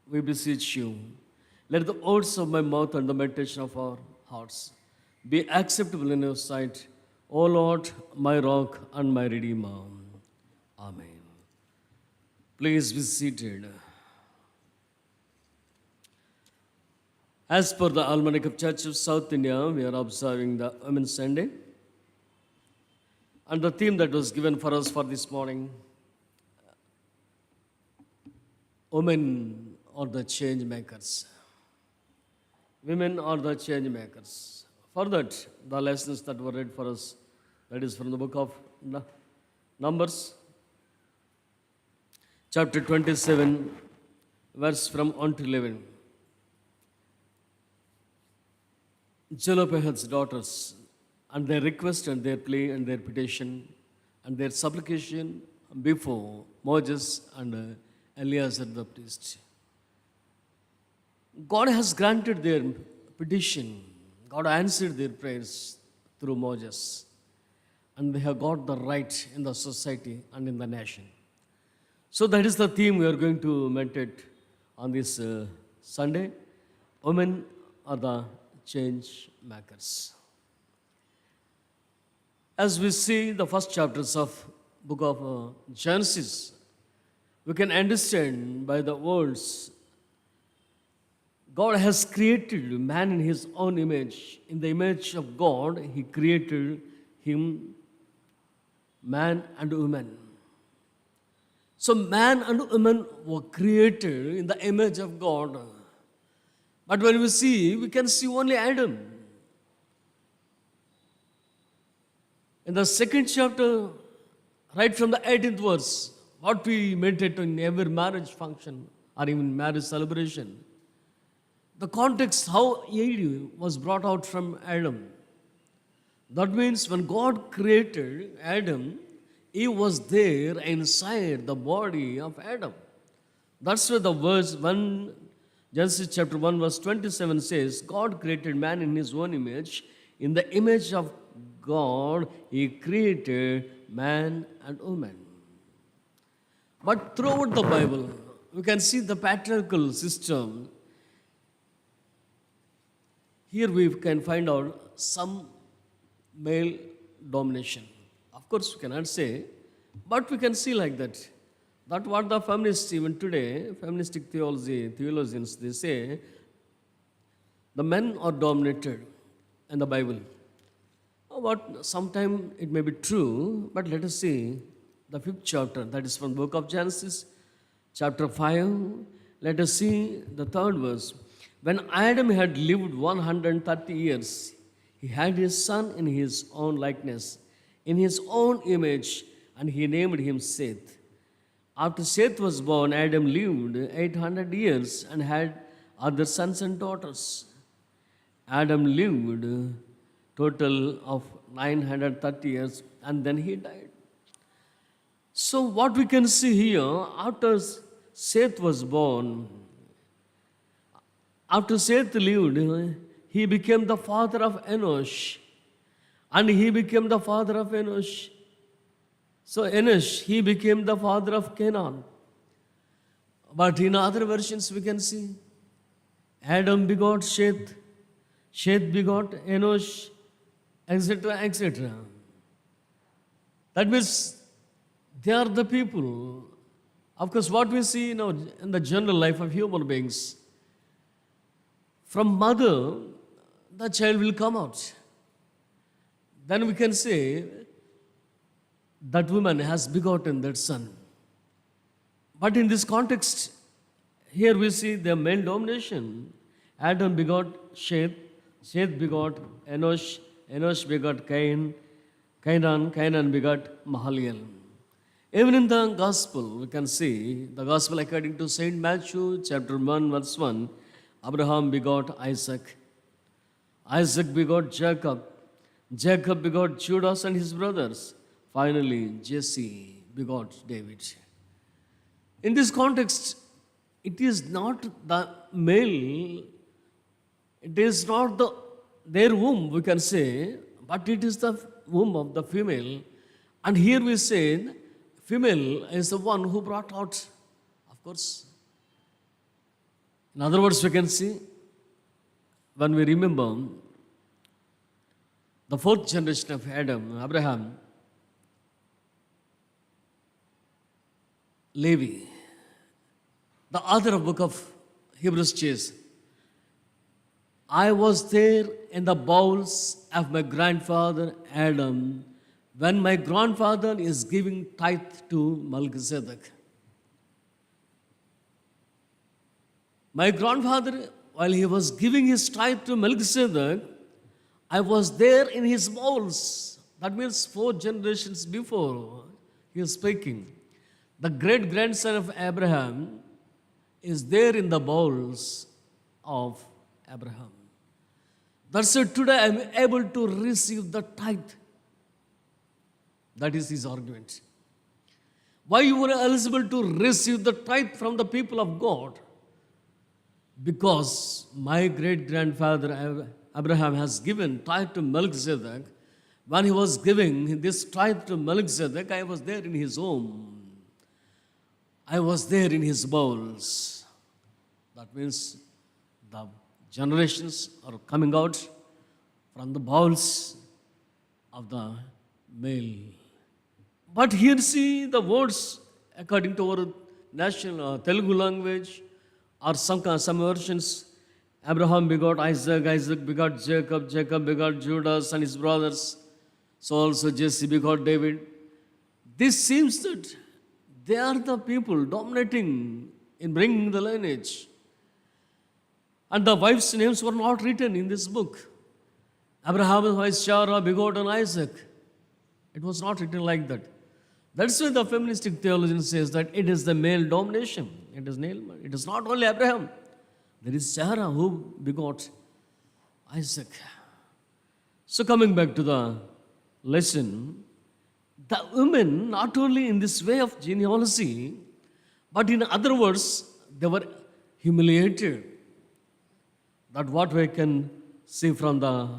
we beseech you, let the words of my mouth and the meditation of our hearts be acceptable in your sight, O Lord, my rock and my redeemer. Amen. Please be seated. As per the Almanac of Church of South India, we are observing the Women's Sunday. And the theme that was given for us for this morning, women are the change makers. Women are the change makers. For that, the lessons that were read for us, that is from the book of Numbers, chapter 27, verse from 1 to 11. Zelophehad's daughters, and their request and their plea and their petition and their supplication before Moses and Eleazar the priest. God has granted their petition. God answered their prayers through Moses. And they have got the right in the society and in the nation. So that is the theme we are going to meditate on this Sunday. Women are the change makers. As we see the first chapters of book of Genesis, we can understand by the words, God has created man in his own image. In the image of God, he created him, man and woman. So man and woman were created in the image of God. But when we see, we can see only Adam. In the second chapter, right from the 18th verse, what we meditate in every marriage function or even marriage celebration, the context how Eve was brought out from Adam. That means when God created Adam, Eve was there inside the body of Adam. That's why the verse 1, Genesis chapter 1 verse 27 says, God created man in his own image. In the image of God, he created man and woman. But throughout the Bible, we can see the patriarchal system. Here we can find out some male domination. Of course, we cannot say, but we can see like that. That's what the feminists even today, feministic theologians, they say, the men are dominated in the Bible. But sometime it may be true, but let us see the 5th chapter, that is from the book of Genesis, chapter 5. Let us see the 3rd verse. When Adam had lived 130 years, he had his son in his own likeness, in his own image, and he named him Seth. After Seth was born, Adam lived 800 years and had other sons and daughters. Adam lived total of 930 years and then he died. So what we can see here, after Seth was born, after Seth lived, he became the father of Enosh. And he became the father of Enosh. So Enosh, he became the father of Canaan. But in other versions we can see, Adam begot Seth, Seth begot Enosh, etc., etc. That means they are the people. Of course, what we see in the general life of human beings, from mother, the child will come out. Then we can say that woman has begotten that son. But in this context, here we see the male domination. Adam begot Seth, Seth begot Enosh, Enosh begot Cain, Canaan begot Mahalalel. Even in the gospel, we can see the gospel according to Saint Matthew, chapter 1, verse 1, Abraham begot Isaac. Isaac begot Jacob. Jacob begot Judas and his brothers. Finally, Jesse begot David. In this context, it is not the male, it is not their womb, we can say, but it is the womb of the female. And here we say, female is the one who brought out, of course, In other words, we can see when we remember the fourth generation of Abraham, Levi, the author of book of Hebrews says, I was there in the bowels of my grandfather Adam when my grandfather is giving tithe to Melchizedek. My grandfather, while he was giving his tithe to Melchizedek, I was there in his bowels. That means 4 generations before he is speaking. The great grandson of Abraham is there in the bowels of Abraham. That's why today I am able to receive the tithe. That is his argument. Why you were eligible to receive the tithe from the people of God? Because my great-grandfather Abraham has given tithe to Melchizedek. When he was giving this tithe to Melchizedek, I was there in his home. I was there in his bowels. That means the generations are coming out from the bowels of the male. But here see the words according to our national Telugu language, or some versions, Abraham begot Isaac, Isaac begot Jacob, Jacob begot Judas and his brothers. So also Jesse begot David. This seems that they are the people dominating in bringing the lineage. And the wives' names were not written in this book. Abraham's wife Sarah begot on Isaac. It was not written like that. That's why the feministic theologian says that it is the male domination. It is not only Abraham. There is Sarah who begot Isaac. So coming back to the lesson, the women, not only in this way of genealogy, but in other words, they were humiliated. That what we can see from the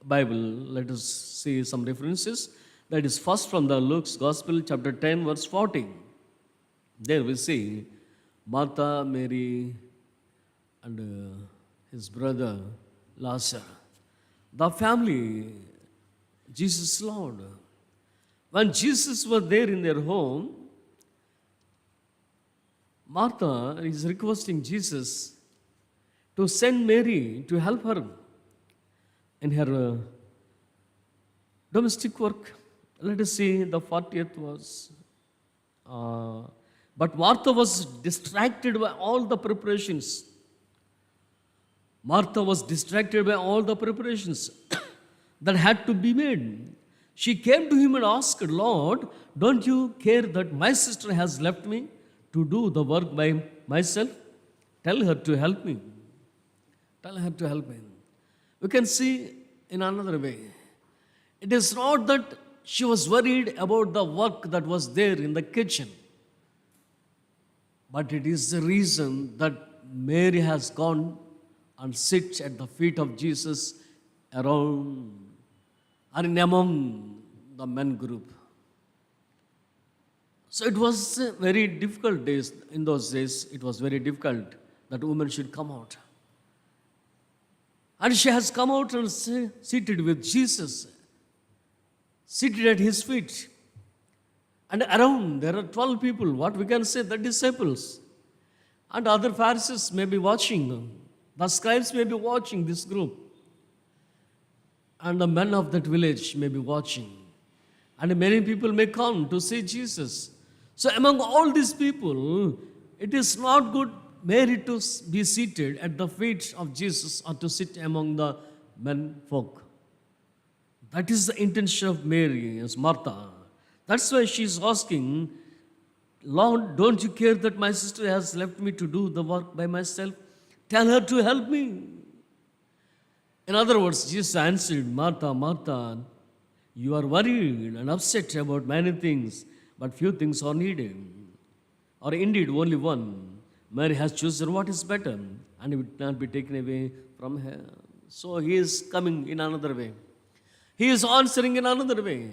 Bible. Let us see some references. That is first from the Luke's Gospel, chapter 10, verse 40. There we see Martha, Mary, and his brother Lazarus. The family Jesus loved. When Jesus was there in their home, Martha is requesting Jesus to send Mary to help her in her domestic work. Let us see the 40th verse. But Martha was distracted by all the preparations. Martha was distracted by all the preparations that had to be made. She came to him and asked, Lord, don't you care that my sister has left me to do the work by myself? Tell her to help me. Tell her to help me. We can see in another way. It is not that she was worried about the work that was there in the kitchen, but it is the reason that Mary has gone and sits at the feet of Jesus around and among the men group. So it was very difficult days. In those days, it was very difficult that women should come out. And she has come out and seated with Jesus, seated at his feet. And around there are 12 people, what we can say, the disciples. And other Pharisees may be watching. The scribes may be watching this group. And the men of that village may be watching. And many people may come to see Jesus. So among all these people, it is not good Mary to be seated at the feet of Jesus or to sit among the men folk. That is the intention of Mary as Martha. That's why she is asking, Lord, don't you care that my sister has left me to do the work by myself? Tell her to help me. In other words, Jesus answered, Martha, Martha, you are worried and upset about many things, but few things are needed. Or indeed, only one. Mary has chosen what is better, and it will not be taken away from her. So he is coming in another way. He is answering in another way.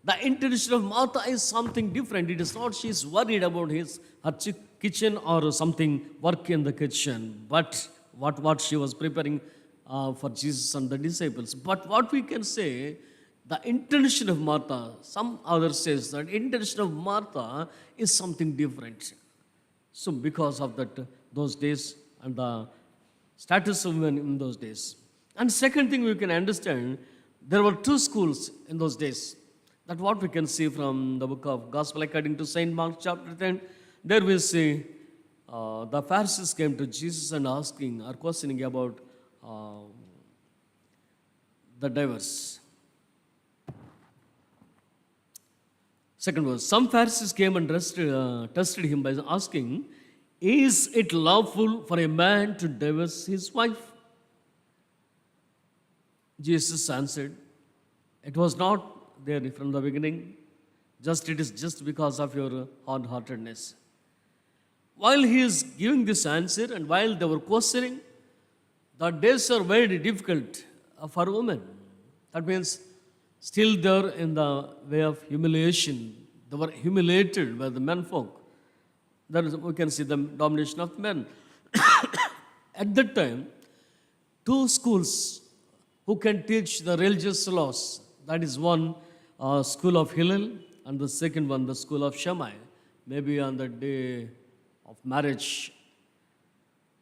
The intention of Martha is something different. It is not she is worried about her kitchen or something work in the kitchen, but what she was preparing for Jesus and the disciples. But what we can say, the intention of Martha, some others says that intention of Martha is something different. So because of that, those days and the status of women in those days. And second thing we can understand, there were two schools in those days. That what we can see from the book of Gospel according to Saint Mark chapter 10. There we see the Pharisees came to Jesus and asking or questioning about the divorce. Second verse, some Pharisees came and tested him by asking, is it lawful for a man to divorce his wife? Jesus answered, it was not there from the beginning, it is just because of your hard-heartedness. While he is giving this answer and while they were questioning, the days are very difficult for women. That means still they're in the way of humiliation. They were humiliated by the menfolk. That is, we can see the domination of men. At that time, two schools who can teach the religious laws. That is one school of Hillel and the second one the school of Shammai. Maybe on the day of marriage,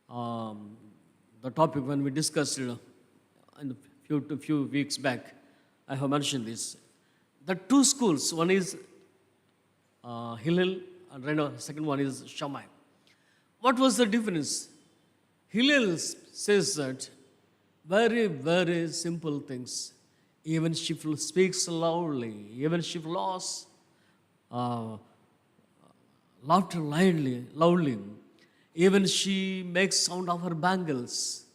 the topic when we discussed in a few weeks back, I have mentioned this. The two schools, one is Hillel and second one is Shammai. What was the difference? Hillel says that very, very simple things. Even she speaks loudly, even she laughs laughter loudly, even she makes sound of her bangles,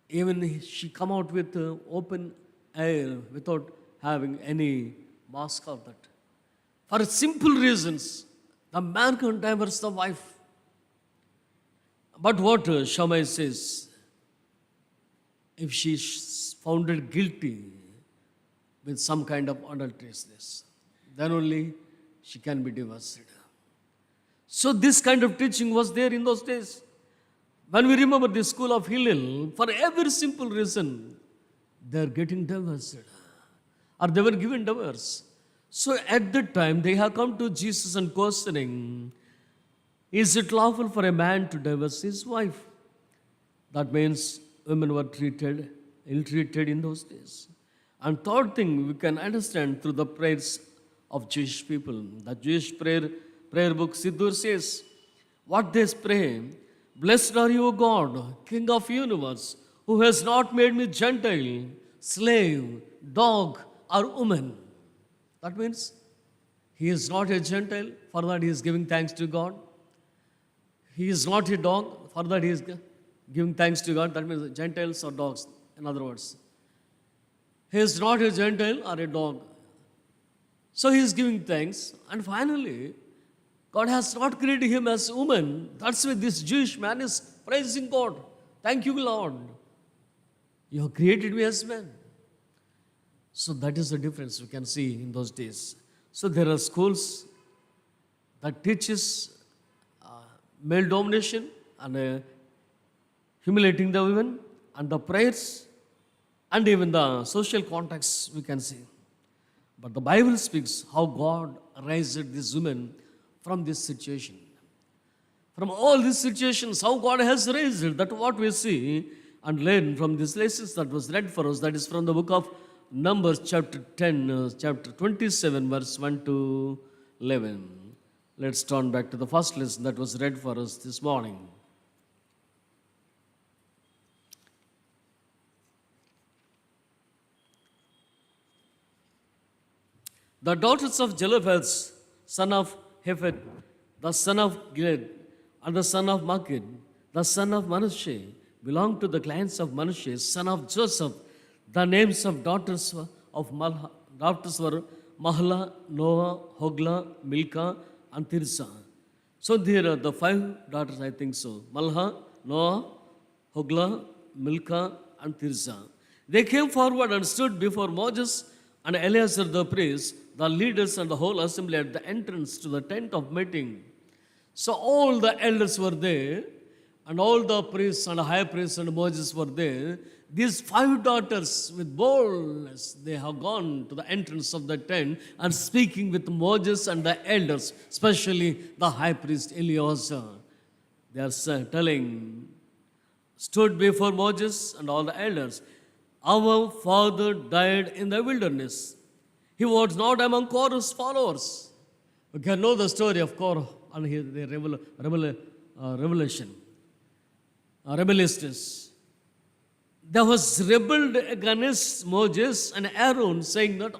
even she come out with open air without having any mask of that. For simple reasons, the man can divorce the wife. But what Shammai says, if she is found guilty with some kind of adulterousness, then only she can be divorced. So this kind of teaching was there in those days. When we remember the school of Hillel, for every simple reason, they are getting divorced or they were given divorce. So at that time, they have come to Jesus and questioning, is it lawful for a man to divorce his wife? That means women were ill-treated in those days. And third thing we can understand through the prayers of Jewish people. The Jewish prayer book Siddur says, what they pray, blessed are you, O God, King of universe, who has not made me Gentile, slave, dog, or woman. That means he is not a Gentile, for that he is giving thanks to God. He is not a dog, for that he is giving thanks to God. That means Gentiles or dogs, in other words. He is not a Gentile or a dog. So he is giving thanks. And finally, God has not created him as a woman. That's why this Jewish man is praising God. Thank you, Lord. You have created me as man. So that is the difference we can see in those days. So there are schools that teaches male domination and humiliating the women, and the prayers, and even the social contacts we can see. But the Bible speaks how God raised this woman from this situation. From all these situations, how God has raised it, that what we see and learn from these lessons that was read for us, that is from the book of Numbers chapter 10, chapter 27, verse 1 to 11. Let's turn back to the first lesson that was read for us this morning. The daughters of Zelophehad, son of Hepher, the son of Gilead, and the son of Machir, the son of Manasseh, belonged to the clans of Manasseh, son of Joseph. The names of daughters of Mahla, daughters were Mahla, Noah, Hogla, Milcah, and Tirzah. So there are the 5 daughters, I think so. Mahla, Noah, Hogla, Milcah, and Tirzah. They came forward and stood before Moses and Eleazar the priest, the leaders and the whole assembly at the entrance to the tent of meeting. So all the elders were there, and all the priests and high priests and Moses were there. These 5 daughters with boldness, they have gone to the entrance of the tent and speaking with Moses and the elders, especially the high priest Eleazar. They are telling, stood before Moses and all the elders, our father died in the wilderness. He was not among Korah's followers. We can know the story of Korah and the rebelliousness. There was rebelled against Moses and Aaron, saying that,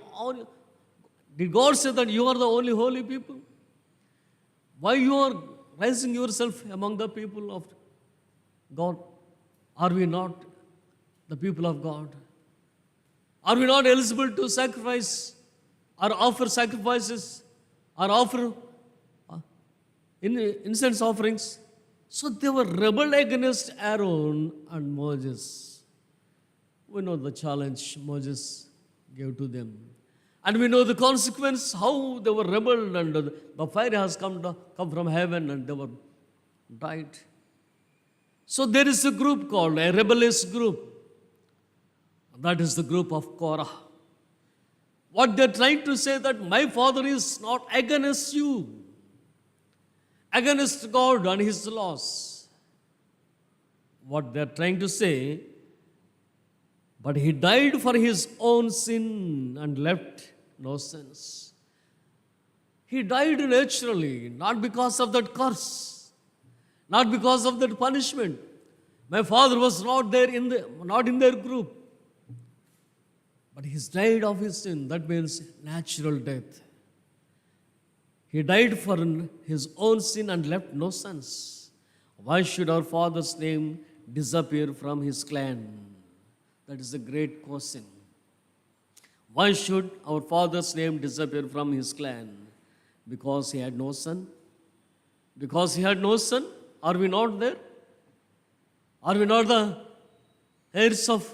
did God say that you are the only holy people? Why you are raising yourself among the people of God? Are we not the people of God? Are we not eligible to sacrifice or offer sacrifices or offer incense offerings? So they were rebelled against Aaron and Moses. We know the challenge Moses gave to them. And we know the consequence, how they were rebelled, and the fire has come from heaven and they were died. So there is a group called a rebellious group. That is the group of Korah. What they're trying to say that my father is not against you, against God and His laws. What they're trying to say, but He died for His own sin and left no sins. He died naturally, not because of that curse, not because of that punishment. My father was not there not in their group. But He died of His sin. That means natural death. He died for His own sin and left no sons. Why should our father's name disappear from his clan? That is a great question. Why should our father's name disappear from his clan? Because he had no son? Because he had no son? Are we not there? Are we not the heirs of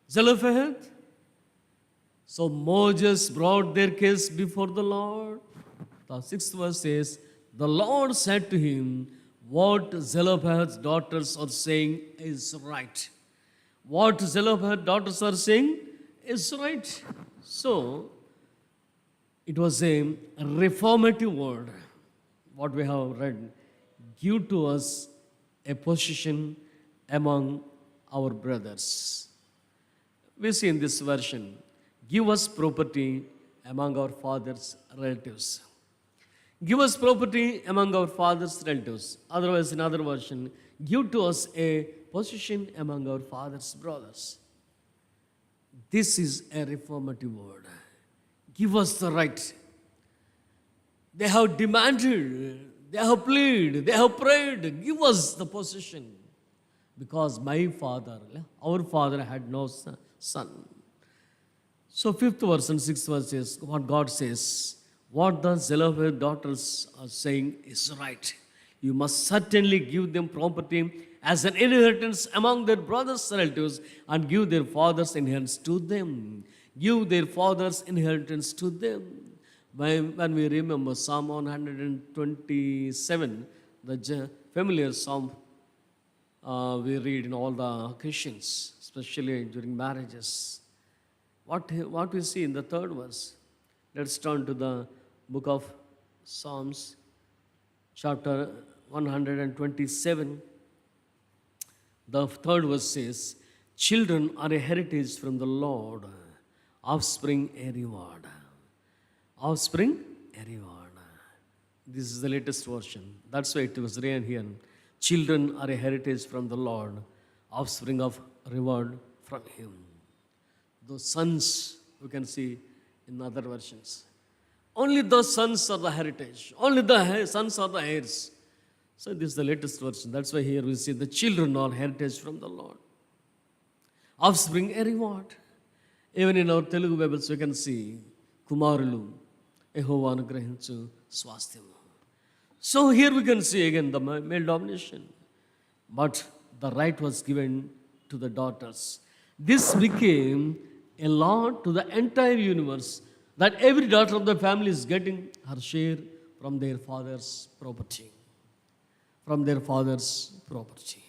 Zelophehad? So Moses brought their case before the Lord. The 6th verse says, the Lord said to him, what Zelophehad's daughters are saying is right. What Zelophehad's daughters are saying is right. So, it was a reformative word, what we have read. Give to us a position among our brothers. We see in this version, give us property among our father's relatives. Give us property among our father's relatives. Otherwise, in other version, give to us a position among our father's brothers. This is a reformative word. Give us the right. They have demanded, they have pleaded, they have prayed, give us the position. Because my father, our father had no son. So 5th verse and 6th verse is what God says. What the Zelophehad daughters are saying is right. You must certainly give them property as an inheritance among their brothers' relatives and give their father's inheritance to them. Give their father's inheritance to them. When we remember Psalm 127, the familiar psalm we read in all the occasions, especially during marriages. What we see in the 3rd verse? Let's turn to the book of Psalms, chapter 127. The 3rd verse says, children are a heritage from the Lord, offspring a reward. Offspring a reward. This is the latest version. That's why it was written here. Children are a heritage from the Lord, offspring of reward from Him. Those sons, we can see in other versions. Only those sons are the heritage. Only the sons are the heirs. So this is the latest version. That's why here we see the children are heritage from the Lord. Offspring a reward. Even in our Telugu Bibles we can see Kumarulu, Yehova anugrahinchu swasthamu. So here we can see again the male domination. But the right was given to the daughters. This became a law to the entire universe that every daughter of the family is getting her share from their father's property. from their father's property.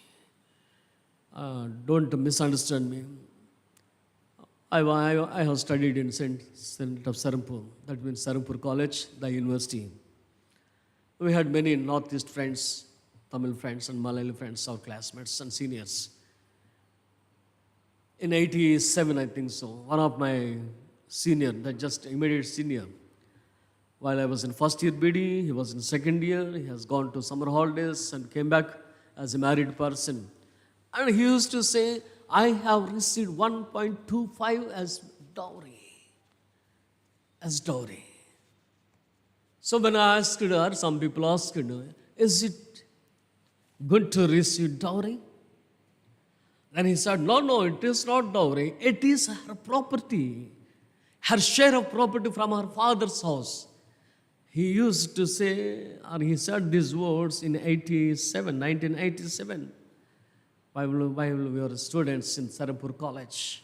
Don't misunderstand me. I have studied in St. of Serampur, that means Serampur College, the university. We had many Northeast friends, Tamil friends and Malayali friends, our classmates and seniors. In 87, I think so, one of my senior, the just immediate senior, while I was in first year BD, he was in second year, he has gone to summer holidays and came back as a married person. And he used to say, I have received 1.25 as dowry. As dowry. So when I asked her, some people asked her, is it good to receive dowry? Then he said, no, it is not dowry. It is her property. Her share of property from her father's house. He used to say, or he said these words in 1987. While we were students in Serampur College.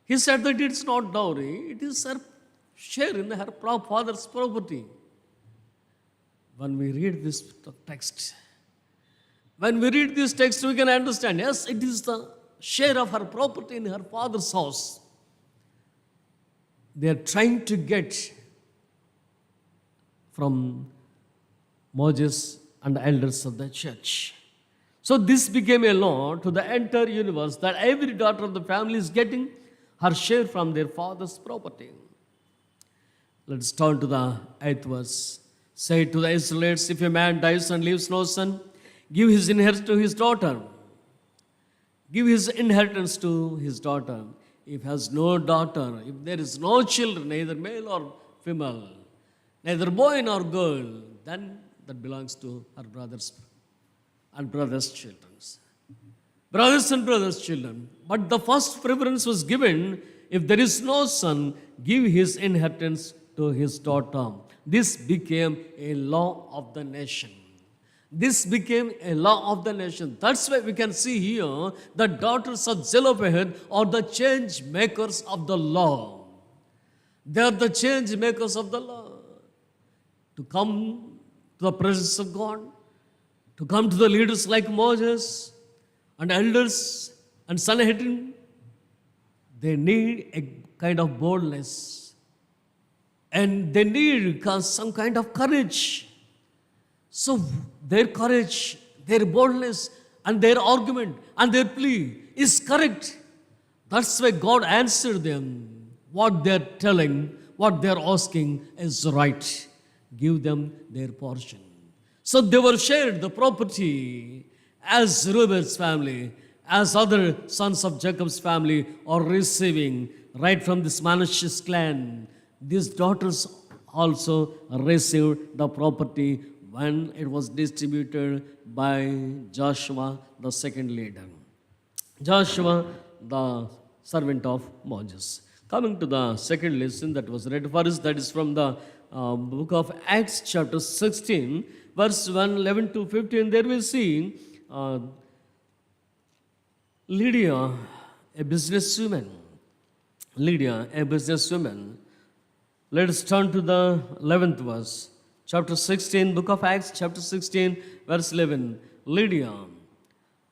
He said that it's not dowry, it is her share in her father's property. When we read this text, we can understand, yes, it is the share of her property in her father's house. They are trying to get from Moses and the elders of the church. So this became a law to the entire universe that every daughter of the family is getting her share from their father's property. Let's turn to the 8th verse. Say to the Israelites, if a man dies and leaves no son, give his inheritance to his daughter. Give his inheritance to his daughter. If he has no daughter, if there is no children, neither male or female, neither boy nor girl, then that belongs to her brothers and brothers' children. Brothers and brothers' children. But the first preference was given, if there is no son, give his inheritance to his daughter. This became a law of the nation. This became a law of the nation. That's why we can see here the daughters of Zelophehad are the change makers of the law. They are the change makers of the law. To come to the presence of God, to come to the leaders like Moses and elders and Sanhedrin, they need a kind of boldness. And they need some kind of courage. So their courage, their boldness, and their argument and their plea is correct. That's why God answered them. What they're telling, what they're asking is right. Give them their portion. So they were shared the property as Reuben's family, as other sons of Jacob's family are receiving right from this Manasseh's clan. These daughters also received the property when it was distributed by Joshua, the second leader. Joshua, the servant of Moses. Coming to the second lesson that was read for us, that is from the book of Acts chapter 16, verse 11 to 15. There we see Lydia, a businesswoman. Lydia, a businesswoman. Let us turn to the 11th verse. Chapter 16, book of Acts, chapter 16, verse 11. Lydia.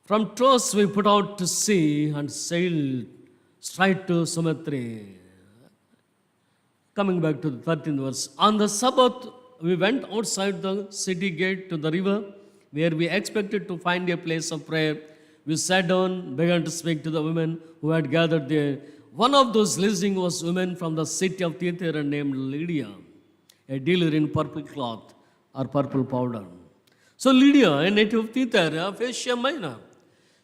From Troas we put out to sea and sailed straight to Sumatri. Coming back to the 13th verse. On the Sabbath, we went outside the city gate to the river, where we expected to find a place of prayer. We sat down, began to speak to the women who had gathered there. One of those listening was women from the city of Thyatira named Lydia, a dealer in purple cloth or purple powder. So Lydia, a native of Thyatira of Asia Minor,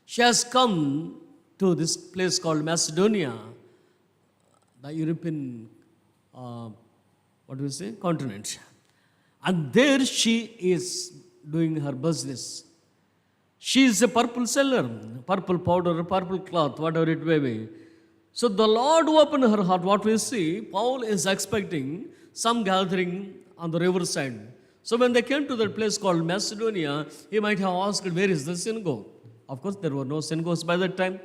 she has come to this place called Macedonia, the European, continent. And there she is doing her business. She is a purple seller, purple powder, purple cloth, whatever it may be. So the Lord opened her heart. What we see, Paul is expecting some gathering on the riverside. So when they came to that place called Macedonia, he might have asked, where is the synagogue? Of course, there were no synagogues by that time.